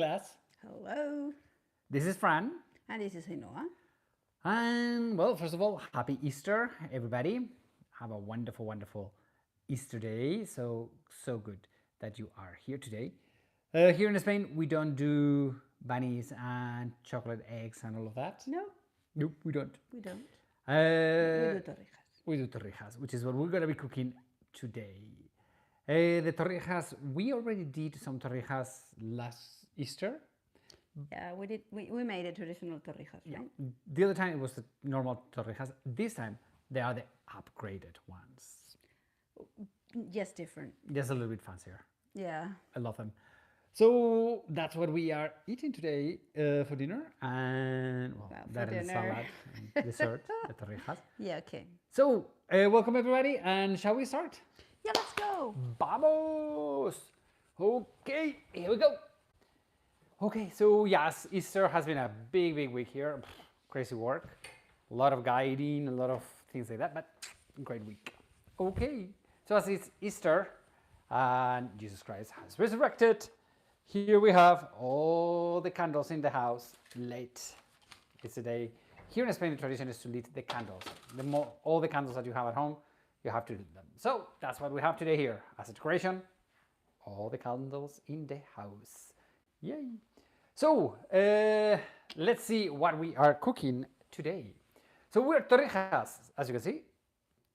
class. Hello, This is Fran. and this is Hinoa. And well, first of all, happy Easter, everybody. Have a wonderful, wonderful Easter day. So good that you are here today. Here in Spain, we don't do bunnies and chocolate eggs and all of that. No, Nope, we don't. we don't. We Uh, do torrijas. we do torrijas, which is what we're going to be cooking today. The torrijas, we already did some torrijas last Easter. Yeah, we did. We made a traditional torrijas, right? The other time it was the normal torrijas. This time they are the upgraded ones. Just different. Just a little bit fancier. Yeah. I love them. So that's what we are eating today for dinner, and well, Well, for that and dinner. salad and dessert, the torrijas. Yeah. Okay. So welcome everybody, and shall we start? Yeah. Let's go. Vamos! Okay, here we go. Okay, so yes, Easter has been a big week here. Crazy work, a lot of guiding, a lot of things like that, but great week. Okay, so as it's Easter and Jesus Christ has resurrected, here we have all the candles in the house lit. It's the day. Here in Spain, the tradition is to lit the candles. All the candles that you have at home, you have to lit them. So that's what we have today here as a decoration. All the candles in the house. Yay! So let's see what we are cooking today. So we're torrijas, as you can see.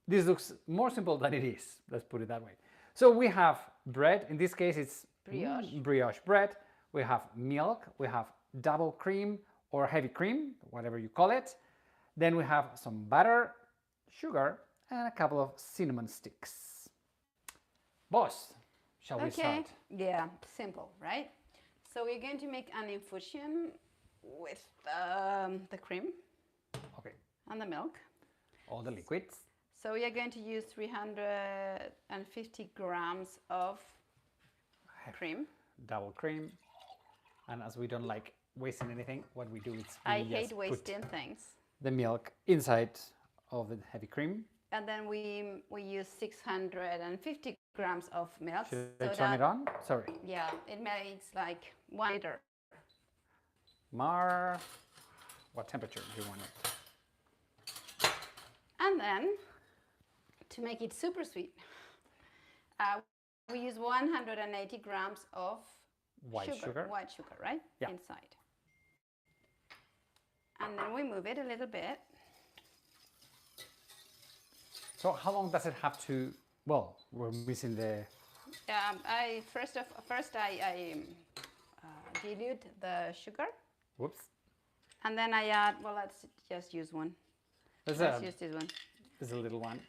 This looks more simple than it is. Let's put it that way. So we have bread. In this case, it's brioche bread. We have milk. We have double cream or heavy cream, whatever you call it. Then we have some butter, sugar, and a couple of cinnamon sticks. Boss, shall we start? Yeah. Simple, right? So we're going to make an infusion with the cream Okay, and the milk. all the liquids. So we are going to use 350 grams of cream. Double cream. And as we don't like wasting anything, what we do is I we hate just wasting put things. the milk inside of the heavy cream. And then we use 650 grams of milk. Should I turn it on? Sorry. Yeah, it makes like 1 liter. What temperature do you want it? And then, to make it super sweet, we use 180 grams of White sugar. White sugar, right? Yeah. Inside. And then we move it a little bit. So how long does it have to? Well, we're missing the. I dilute the sugar, Whoops. and then I add. Well, let's just use one. Let's use this one. This is a little one.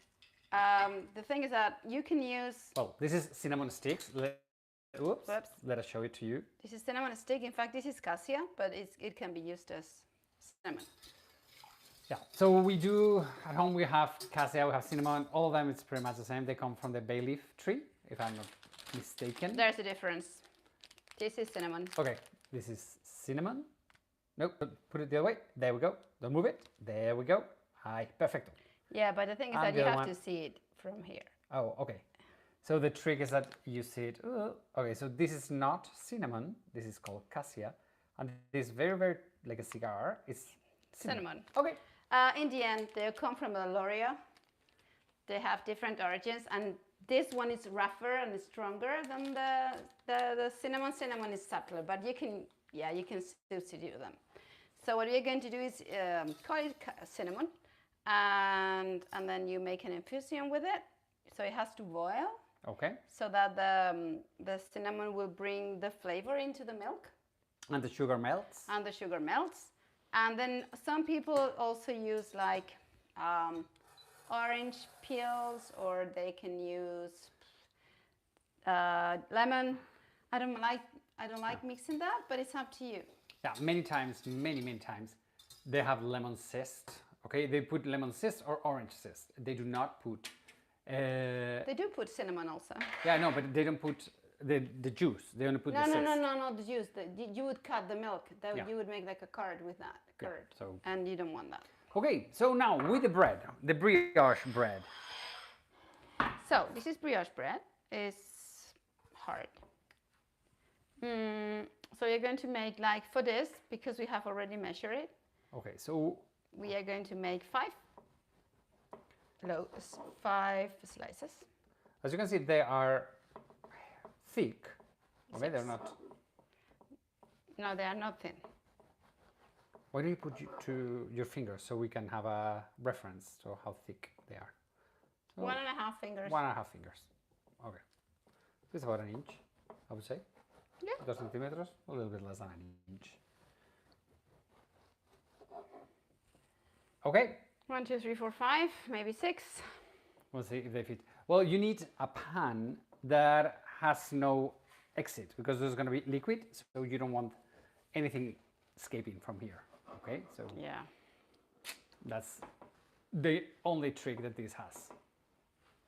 The thing is that you can use. Well, this is cinnamon sticks. Whoops. Let us show it to you. This is cinnamon stick. In fact, this is cassia, but it can be used as cinnamon. Yeah. So we do at home. We have cassia. We have cinnamon. All of them. It's pretty much the same. They come from the bay leaf tree, if I'm not mistaken. There's a difference. This is cinnamon. Okay. This is cinnamon. Nope. Put it the other way. There we go. Don't move it. There we go. Hi. Perfecto. Yeah, but the thing is And that the you other have one. to see it from here. Oh, okay. So the trick is that you see it. Okay, so this is not cinnamon. This is called cassia, and this is very like a cigar. It's cinnamon. Okay. In the end, they come from the Lauria. They have different origins, and this one is rougher and stronger than the cinnamon. Cinnamon is subtler, but you can substitute them. So what we're going to do is call it cinnamon, and then you make an infusion with it. So it has to boil. Okay. So that the cinnamon will bring the flavor into the milk. And the sugar melts. And the sugar melts. And then some people also use like orange peels, or they can use lemon. I don't like mixing that, but it's up to you. Yeah, many times, they have lemon zest. Okay, they put lemon zest or orange zest. They do not put. They do put cinnamon also. Yeah, no, but they don't put the juice. They only put the zest. No, the juice. You would cut the milk. Yeah. You would make like a curd with that. Curd. Yeah, so. And you don't want that. Okay, so now with the bread, the brioche bread. So this is brioche bread. It's hard. So you're going to make like for this, because we have already measured it, Okay, so we are going to make 5 slices. as you can see, they are thick. Okay, they're 6. not. No, they are not thin. Why do you put to your fingers so we can have a reference to how thick they are? So 1.5 fingers. 1.5 fingers. Okay. This is about an inch, I would say. Yeah. 2 centimeters, a little bit less than an inch. Okay. 1, 2, 3, 4, 5, maybe 6. We'll see if they fit. Well, you need a pan that has no exit because there's going to be liquid, so you don't want anything escaping from here. Okay, so Yeah. that's the only trick that this has,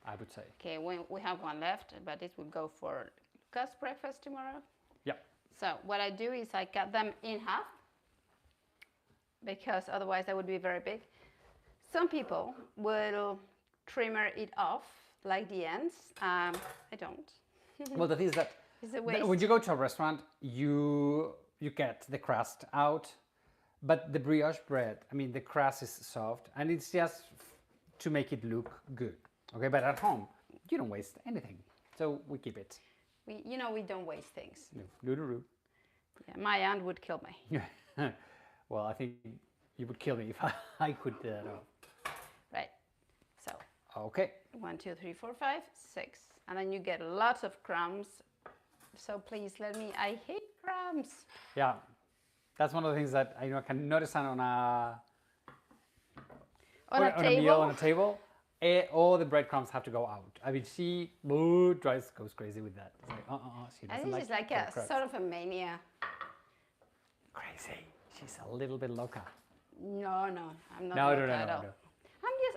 I would say. Okay, we have one left, but this will go for Lucas' breakfast tomorrow. Yeah. So what I do is I cut them in half, because otherwise they would be very big. Some people will trimmer it off, like the ends. I don't. Well, the thing is that It's a waste. when you go to a restaurant, you get the crust out, but the brioche bread, I mean, the crust is soft, and it's just to make it look good. Okay, but at home, you don't waste anything, so we keep it. We don't waste things. Doo-doo-doo. Yeah, my aunt would kill me. Well, I think you would kill me if I could do that. Right. So Okay. 1, 2, 3, 4, 5, 6, and then you get lots of crumbs. So please let me. I hate crumbs. Yeah, that's one of the things that I can notice on a On a meal table. on a table. All the breadcrumbs have to go out. I mean, she goes crazy with that. It's like, she I doesn't think it's like a breadcrumbs. sort of a mania. Crazy. She's a little bit loca. No, I'm not. No, like no, that at all. no.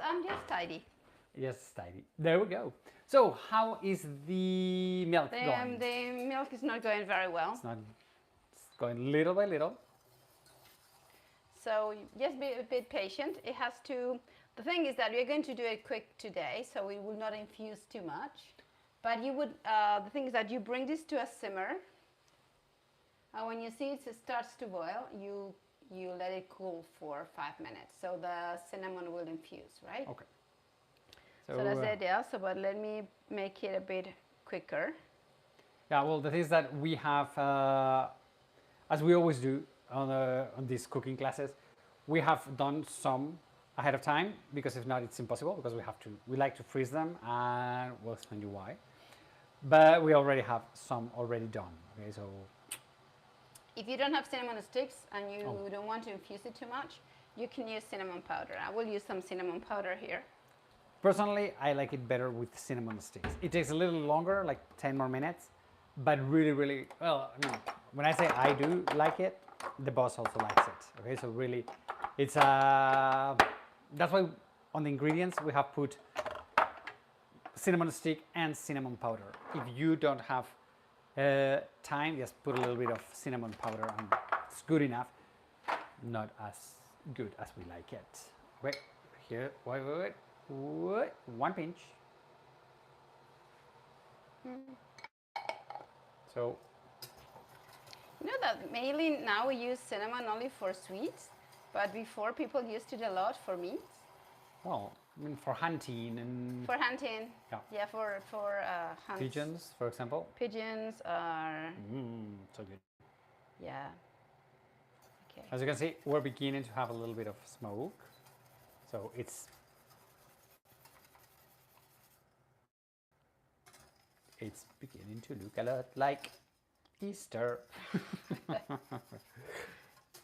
I'm just tidy. Yes, tidy. There we go. So, how is the milk going? The milk is not going very well. It's going little by little. So just be a bit patient. It has to. The thing is that we're going to do it quick today, so we will not infuse too much. But you would. The thing is that you bring this to a simmer. And when you see it starts to boil, you let it cool for 5 minutes, so the cinnamon will infuse, right? Okay. So that's the idea. So, but let me make it a bit quicker. Yeah, well, the thing is that we have, as we always do on these cooking classes, we have done some ahead of time, because if not, it's impossible, because we like to freeze them, and we'll explain you why. But we already have some already done. Okay, so If you don't have cinnamon sticks and you don't want to infuse it too much, you can use cinnamon powder. I will use some cinnamon powder here. personally, I like it better with cinnamon sticks. It takes a little longer, like 10 more minutes, but really, really, well, I mean, when I say I do like it, the boss also likes it. Okay, so really, it's that's why on the ingredients we have put cinnamon stick and cinnamon powder. If you don't have time, just put a little bit of cinnamon powder, and it's good enough. Not as good as we like it. Wait, here, wait. 1 pinch. So, You know that mainly now we use cinnamon only for sweets, but before people used it a lot for meats. well, I mean, for hunting and For hunting. Yeah. Yeah, for hunts. pigeons, for example. Pigeons are, So good. yeah. Okay. As you can see, we're beginning to have a little bit of smoke. So it's beginning to look a lot like Easter.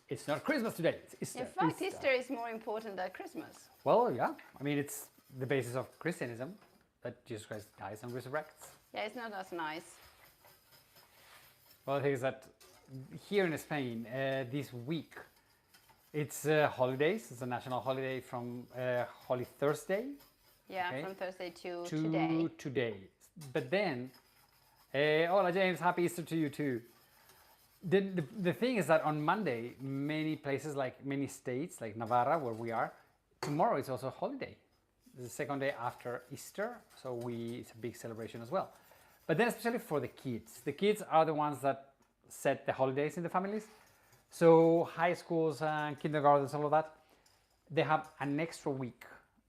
It's not Christmas today, it's Easter. In fact, Easter is more important than Christmas. Well, yeah. I mean, it's the basis of Christianism, that Jesus Christ dies and resurrects. Yeah, it's not as nice. Well, the thing is that here in Spain, this week, it's holidays. It's a national holiday from Holy Thursday Yeah, Okay. from Thursday to to today. But then, hola James, happy Easter to you too. The thing is that on Monday, many places, like many states, like Navarra, where we are, tomorrow is also a holiday. It's the second day after Easter, so it's a big celebration as well. But then especially for the kids are the ones that set the holidays in the families. So high schools and kindergartens, all of that, they have an extra week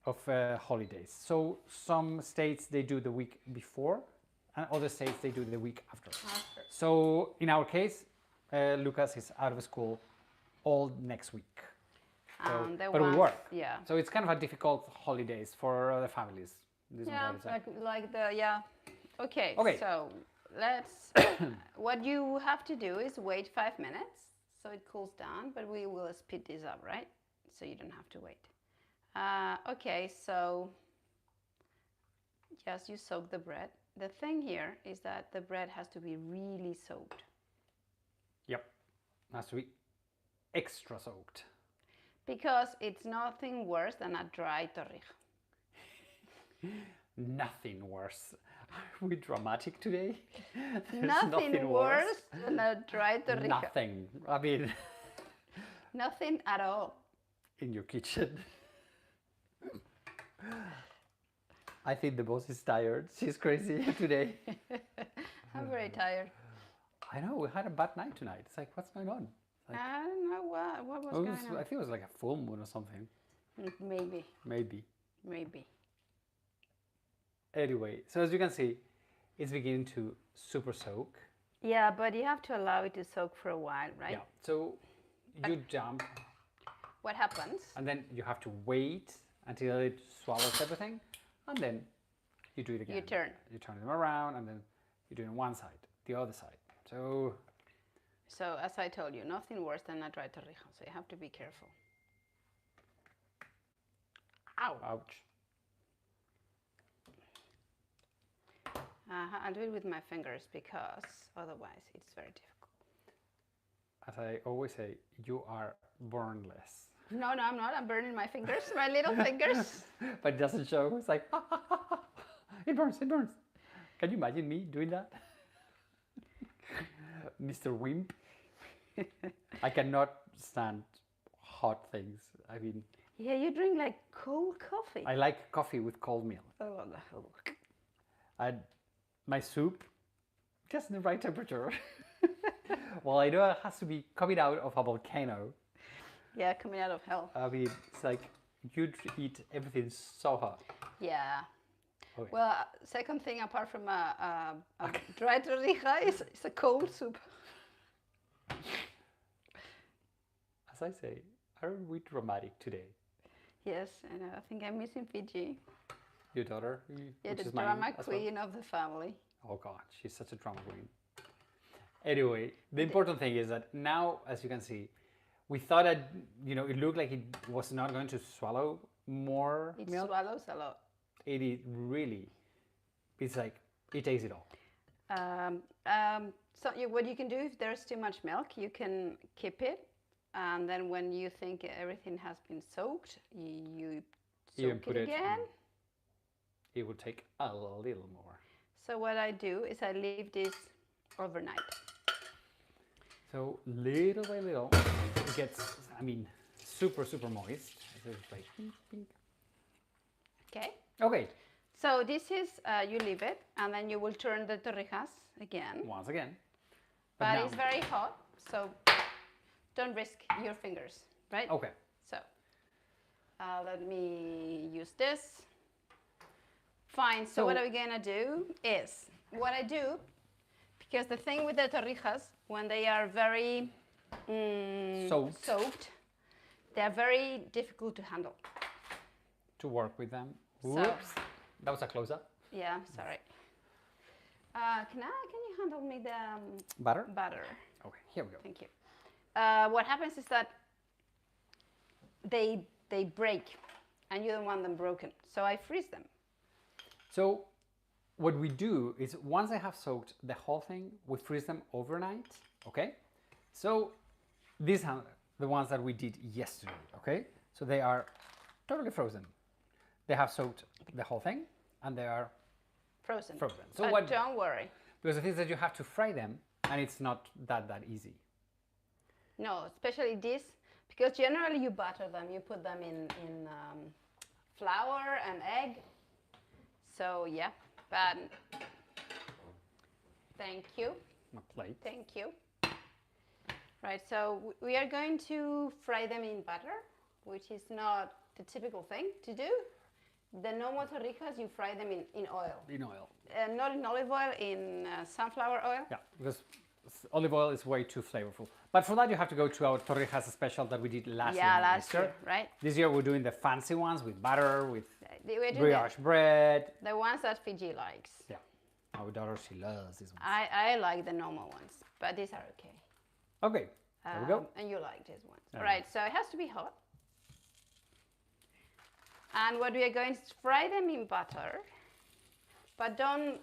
of holidays. So some states they do the week before, and other states they do the week after. So in our case, Lucas is out of school all next week. So, but we work. Yeah. So it's kind of a difficult holidays for the families. Yeah, like the Okay. Okay. So let's. What you have to do is wait 5 minutes so it cools down, but we will speed this up, right? So you don't have to wait. Okay. So yes, you soak the bread. The thing here is that the bread has to be really soaked. Yep, has to be extra soaked. Because it's nothing worse than a dry torrija. Nothing worse. Are we dramatic today? Nothing worse than a dry torrija. Nothing. I mean, nothing at all. In your kitchen. I think the boss is tired. She's crazy today. I'm very tired. I know, we had a bad night tonight. It's like, what's going on? Like, I don't know what was going on. I think it was like a full moon or something. Maybe. Maybe. Anyway, so as you can see, it's beginning to super soak. Yeah, but you have to allow it to soak for a while, right? Yeah, so you jump. What happens? And then you have to wait until it swallows everything. And then you do it again. You turn. You turn them around and then you do it on one side, the other side. So as I told you, nothing worse than a dry torrija, so you have to be careful. Ow! Ouch. I'll do it with my fingers because otherwise it's very difficult. As I always say, you are burnless. No, I'm not. I'm burning my fingers, my little fingers. But it doesn't show. It's like, it burns. Can you imagine me doing that? Mr. Wimp. I cannot stand hot things. I mean... Yeah, you drink like cold coffee. I like coffee with cold milk. Oh. My soup, just in the right temperature. Well, I know it has to be coming out of a volcano. Yeah, coming out of hell. I mean, it's like you eat everything so hot. Yeah. Okay. Well, second thing apart from a dry torrija is a cold soup. As I say, are we dramatic today? Yes, and I think I'm missing Fiji. Your daughter? Yeah, the drama queen of the family. Oh God, she's such a drama queen. Anyway, the important thing is that now, as you can see, we thought that, it looked like it was not going to swallow more milk. It swallows a lot. It is really, it's like, it takes it all. So what you can do if there's too much milk, you can keep it. And then when you think everything has been soaked, you soak it again. It will take a little more. So what I do is I leave this overnight. So little by little, it gets, super, super moist. So it's like, pink. Okay. Okay. So this is, you leave it, and then you will turn the torrijas again. Once again. But it's very hot, so don't risk your fingers, right? Okay. So let me use this. Fine, so what are we gonna do is, what I do, because the thing with the torrijas, when they are very soaked, they're very difficult to handle. To work with them. So, Oops, that was a close-up. Yeah, sorry. Can you handle me the Butter? butter? Okay, here we go. Thank you. What happens is that they break, and you don't want them broken, so I freeze them. So what we do is once I have soaked the whole thing, we freeze them overnight, okay? So these are the ones that we did yesterday, okay? So they are totally frozen. They have soaked the whole thing and they are frozen. So but don't worry. Because the thing is that you have to fry them and it's not that easy. No, especially this, because generally you butter them, you put them in flour and egg. So yeah, but thank you. My plate. Thank you. Right, so we are going to fry them in butter, which is not the typical thing to do. The normal torrijas, you fry them in oil. In oil. Not in olive oil, in sunflower oil. Yeah, because olive oil is way too flavorful. But for that, you have to go to our Torrijas special that we did last year. Yeah, last year, right? This year, we're doing the fancy ones with butter, with We're doing brioche bread. the ones that Fiji likes. Yeah, our daughter, she loves these ones. I like the normal ones, but these are okay. Okay, there we go. And you like these ones. Yeah. Right, so it has to be hot. And what we are going to fry them in butter, but don't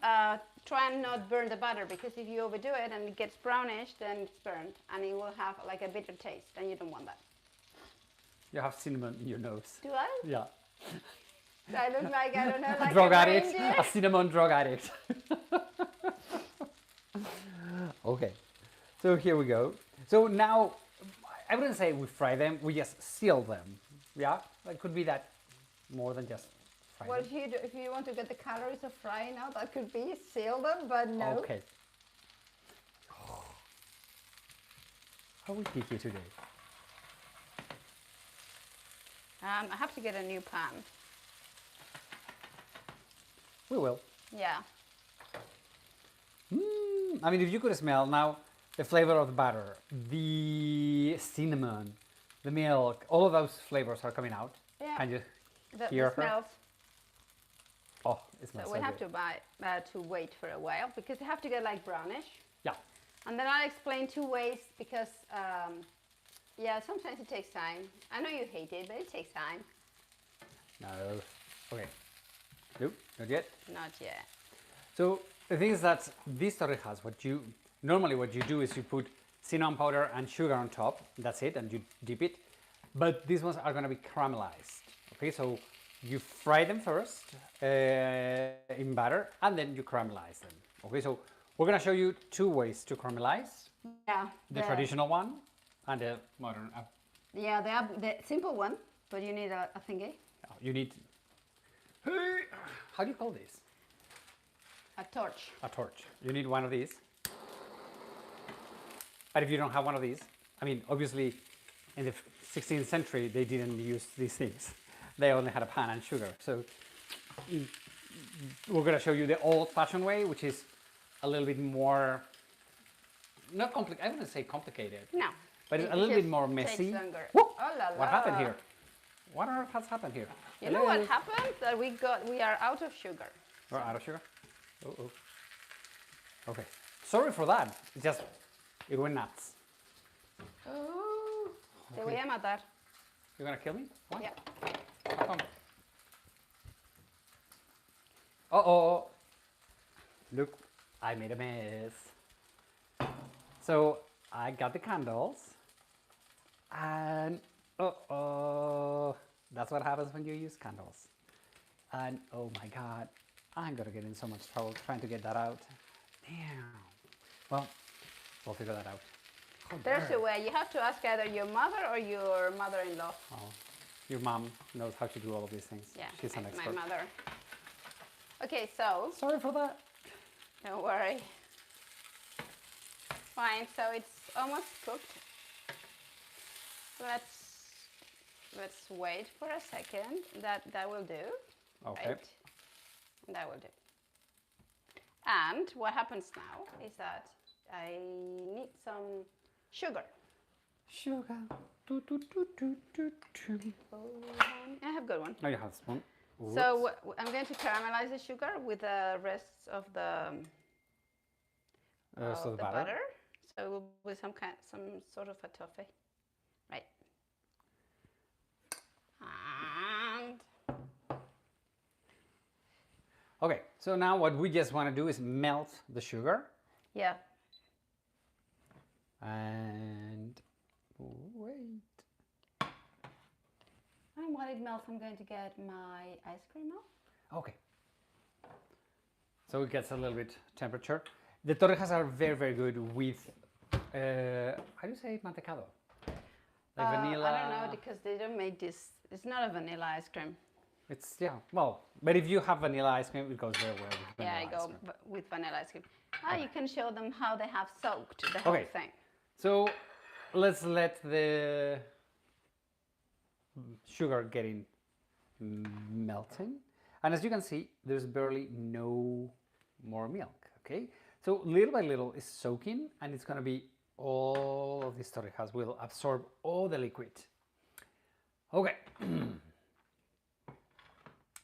try and not burn the butter, because if you overdo it and it gets brownish, then it's burnt and it will have like a bitter taste, and you don't want that. You have cinnamon in your nose. Do I? Yeah. I look like, I don't know, like Drug a addict, reindeer? a cinnamon drug addict. Okay, so here we go. So now, I wouldn't say we fry them, we just seal them. Yeah, it could be that more than just fry Well, them. if you want to get the calories of frying out, that could be seal them, but no. Okay. How we picky today? I have to get a new pan. We will. Yeah. I mean, if you could smell now the flavor of the butter, the cinnamon, the milk, all of those flavors are coming out. Yeah. Can you The hear her? smells. Oh, it smells So so we have good. to wait for a while, because they have to get like brownish. Yeah. And then I'll explain two ways, because yeah, sometimes it takes time. I know you hate it, but it takes time. No. Okay. Nope, not yet. Not yet. So the thing is that these torrijas, what you do is you put cinnamon powder and sugar on top. That's it, and you dip it. But these ones are going to be caramelized. Okay, so you fry them first in butter, and then you caramelize them. Okay, so we're going to show you two ways to caramelize: Yeah. the traditional one and the modern. Yeah, they are the simple one, but you need a thingy, You need. How do you call this? a torch. A torch. You need one of these. But if you don't have one of these, I mean, obviously, in the 16th century, they didn't use these things. They only had a pan and sugar. So we're going to show you the old-fashioned way, which is a little bit more, not complicated, I wouldn't say complicated, No. but it's It a little bit just more takes messy. longer. Whoop! Oh la la. What happened here? What on earth has happened here? You know what happened? That we are out of sugar. We're out of sugar? Oh. Okay. Sorry for that. It's just, it went nuts. Oh, te Okay. voy a matar. You're going to kill me? Why? Yeah. How come? Uh-oh. Look, I made a mess. So I got the candles, and that's what happens when you use candles. And oh my God, I'm gonna get in so much trouble trying to get that out. Damn. Well, we'll figure that out. How There's dare. a way. You have to ask either your mother or your mother-in-law. Oh, your mom knows how to do all of these things. Yeah, She's an my expert. mother. Okay, so Sorry for that. don't worry. Fine. So it's almost cooked. Let's wait for a second. That will do. Okay. Right? That will do. And what happens now is that I need some sugar. Sugar. Do, do, do, do, do, do. I have good one. Now you have a spoon. So I'm going to caramelize the sugar with the rest of the So the butter. So with some sort of a toffee, right? And Okay, so now what we just want to do is melt the sugar yeah, and wait. and while it melts, I'm going to get my ice cream out. Okay. So it gets a little bit temperature. The torrijas are very, very good with, how do you say mantecado? Like vanilla. I don't know, because they don't make this. It's not a vanilla ice cream. It's, yeah, well, but if you have vanilla ice cream, it goes very well with vanilla Yeah, I ice go cream. with vanilla ice cream. You can show them how they have soaked the whole Okay. thing. So let's let the sugar getting melting. And as you can see, there's barely no more milk, okay? So little by little it's soaking, and it's gonna be all of these torrijas will absorb all the liquid. Okay.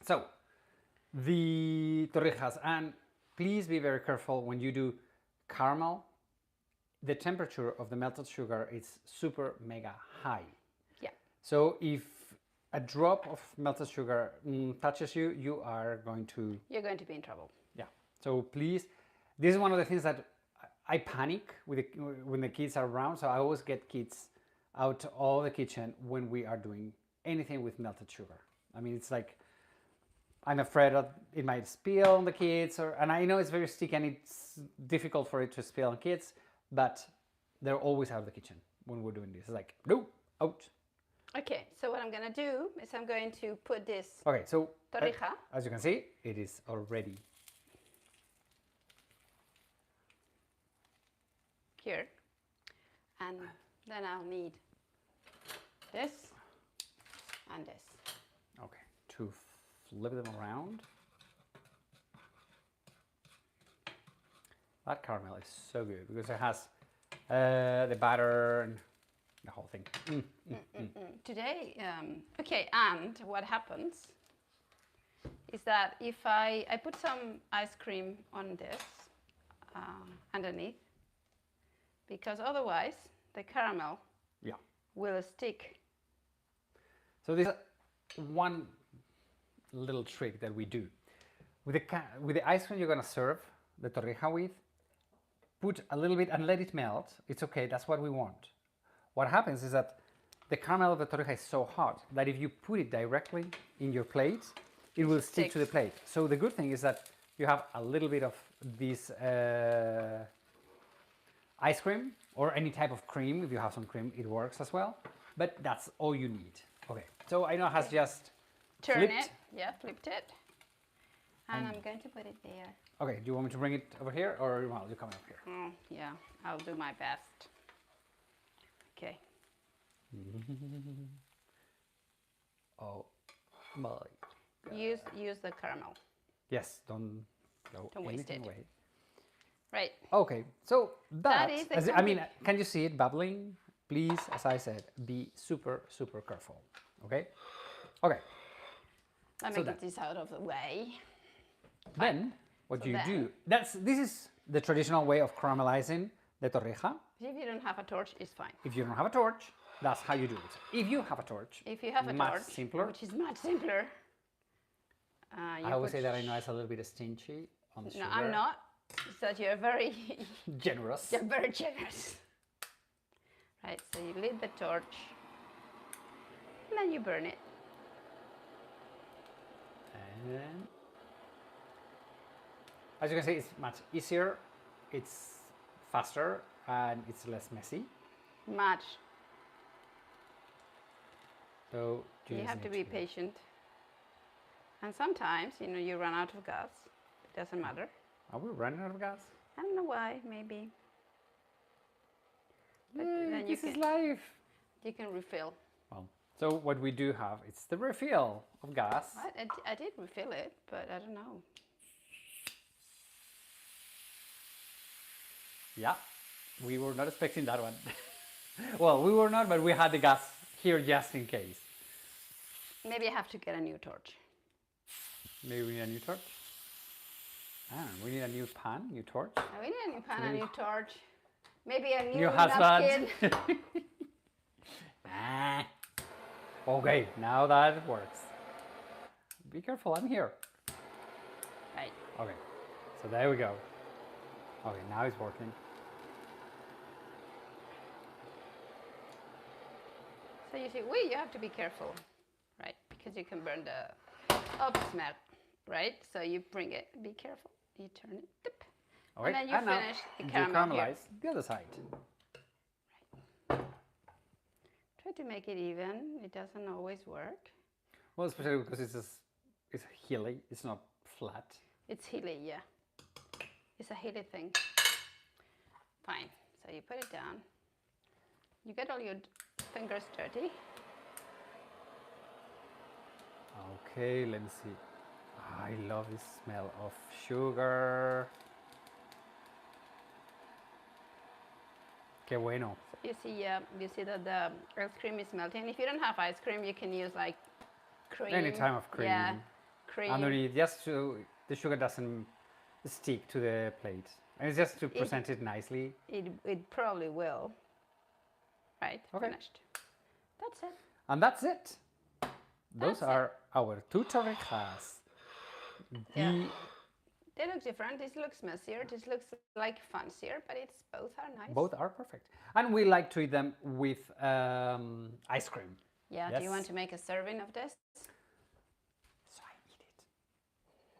So the torrijas, and please be very careful when you do caramel. The temperature of the melted sugar is super mega high. Yeah. So if a drop of melted sugar touches you, you are going to... You're going to be in trouble. Yeah. So please, this is one of the things that I panic with when the kids are around. So I always get kids out of the kitchen when we are doing anything with melted sugar. I mean, it's like, I'm afraid that it might spill on the kids, and I know it's very sticky and it's difficult for it to spill on kids, but they're always out of the kitchen when we're doing this. It's like, no, out. Okay, so what I'm going to do is I'm going to put this Okay, so torrija. as you can see, it is already Here, and then I'll need this and this. okay to flip them around. That caramel is so good because it has the batter and the whole thing. Today, okay, and what happens is that if I put some ice cream on this underneath, because otherwise the caramel will stick. So this is one little trick that we do. With the ice cream you're going to serve the torrija with, put a little bit and let it melt. It's okay, that's what we want. What happens is that the caramel of the torrija is so hot that if you put it directly in your plate, it will stick to the plate. So the good thing is that you have a little bit of this ice cream, or any type of cream. If you have some cream, it works as well. But that's all you need. Okay, so I know it has just Turn flipped. it, yeah, flipped it. And I'm going to put it there. Okay, do you want me to bring it over here, or well, you coming up here? Oh, yeah, I'll do my best. Okay. Oh my. Use the caramel. Yes, don't throw waste anything it. away. Right. Okay, so That is the I mean, can you see it bubbling? Please, as I said, be super, super careful. Okay? Okay. Let me get this out of the way. Then, what So you then- do, this is the traditional way of caramelizing the torrija. If you don't have a torch, it's fine. If you don't have a torch, that's how you do it. If you have a torch, If you have a much torch, simpler. which is much simpler, I always say that I know it's a little bit stingy on the sugar. No, I'm not. It's that you're very, Generous. you're very generous. Right, so you lit the torch, and then you burn it. And then, as you can see, it's much easier, it's faster, and it's less messy. Much. So You just have to need be patient. And sometimes, you know, you run out of gas. It doesn't matter. Are we running out of gas? I don't know why, maybe. But Yay, then you this is can, life. you can refill. Well, so what we do have, it's the refill of gas. I did refill it, but I don't know. Yeah, we were not expecting that one. Well, we were not, but we had the gas here just in case. Maybe I have to get a new torch. Maybe we need a new torch. We need a new pan, new torch. We need a new pan, a new torch. Maybe a new New husband. napkin. Ah. Okay, now that works. Be careful, I'm here. Right. Okay, so there we go. Okay, now it's working. So you see, you have to be careful, right? Because you can burn the smell, right? So you bring it, be careful. You turn it, dip, Okay, and then you now finish the you caramel here. caramelize the other side. Try to make it even. It doesn't always work. Well, especially because it's hilly, it's not flat. It's hilly, yeah. It's a hilly thing. Fine. So you put it down. You get all your fingers dirty. Okay, let me see. I love the smell of sugar. Qué bueno. You see that the ice cream is melting. If you don't have ice cream, you can use like cream. Any type of cream. Yeah, cream. Underneath, just so the sugar doesn't stick to the plate. And it's just to present it nicely. It probably will. Right, Okay. finished. That's it. And that's it. Those That's it. are our two torrijas. Yeah. They look different. This looks messier. This looks like fancier, but it's both are nice. Both are perfect. And we like to eat them with ice cream. Yeah, Yes. do you want to make a serving of this? So I eat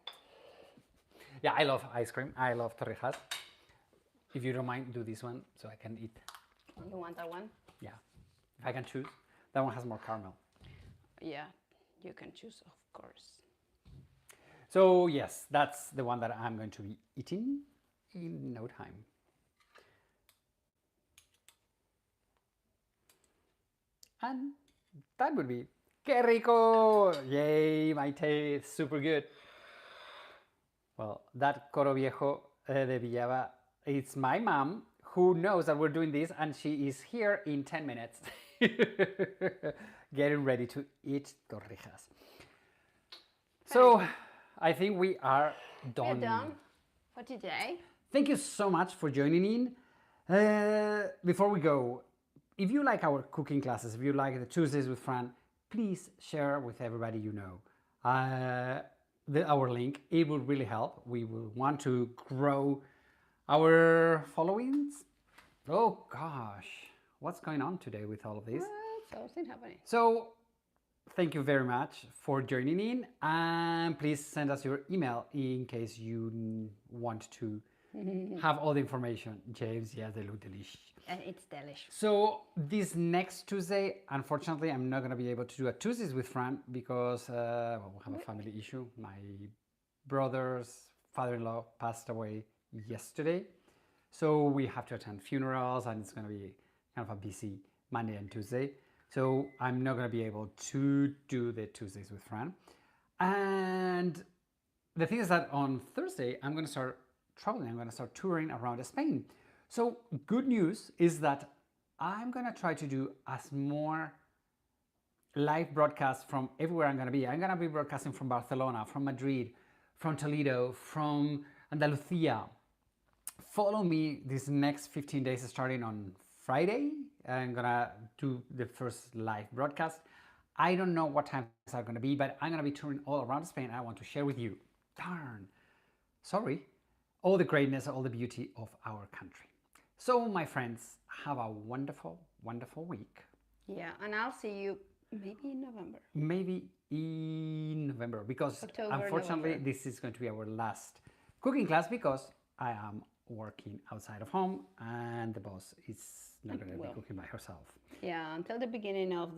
it. Yeah, I love ice cream. I love torrijas. If you don't mind, do this one so I can eat. You want that one? Yeah, if I can choose. That one has more caramel. Yeah, you can choose, of course. So yes, that's the one that I'm going to be eating in no time. And that would be que rico! Yay, my taste, super good. Well, that coro viejo de Villava, it's my mom who knows that we're doing this, and she is here in 10 minutes getting ready to eat torrijas. So I think we are done. We're done for today. Thank you so much for joining in. Before we go, if you like our cooking classes, if you like the Tuesdays with Fran, please share with everybody you know. Our link, it will really help. We will want to grow our followings. Oh gosh, what's going on today with all of this? Something happening. So thank you very much for joining in, and please send us your email in case you want to have all the information. James, yeah, they look delicious. And it's delicious. So this next Tuesday, unfortunately, I'm not going to be able to do a Tuesdays with Fran because we have a family issue. My brother's father-in-law passed away yesterday. So we have to attend funerals, and it's going to be kind of a busy Monday and Tuesday. So I'm not going to be able to do the Tuesdays with Fran. And the thing is that on Thursday, I'm going to start traveling. I'm going to start touring around Spain. So good news is that I'm going to try to do as more live broadcasts from everywhere I'm going to be. I'm going to be broadcasting from Barcelona, from Madrid, from Toledo, from Andalusia. Follow me these next 15 days starting on Friday. I'm going to do the first live broadcast. I don't know what times are going to be, but I'm going to be touring all around Spain. I want to share with you, sorry, all the greatness, all the beauty of our country. So, my friends, have a wonderful, wonderful week. Yeah, and I'll see you maybe in November. Maybe in November, because October, unfortunately, November. this is going to be our last cooking class because I am working outside of home and the boss is not going to be cooking by herself. Yeah, until the beginning of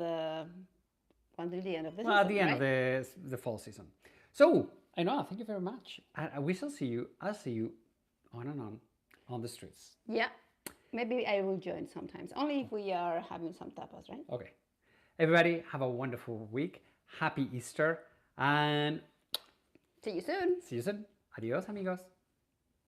until the end of the season. Well, at the end right? of the fall season. So, I know, thank you very much. We shall see you. I'll see you on and on the streets. Yeah, maybe I will join sometimes. Only if we are having some tapas, right? Okay. Everybody, have a wonderful week. Happy Easter. And See you soon. see you soon. Adios, amigos.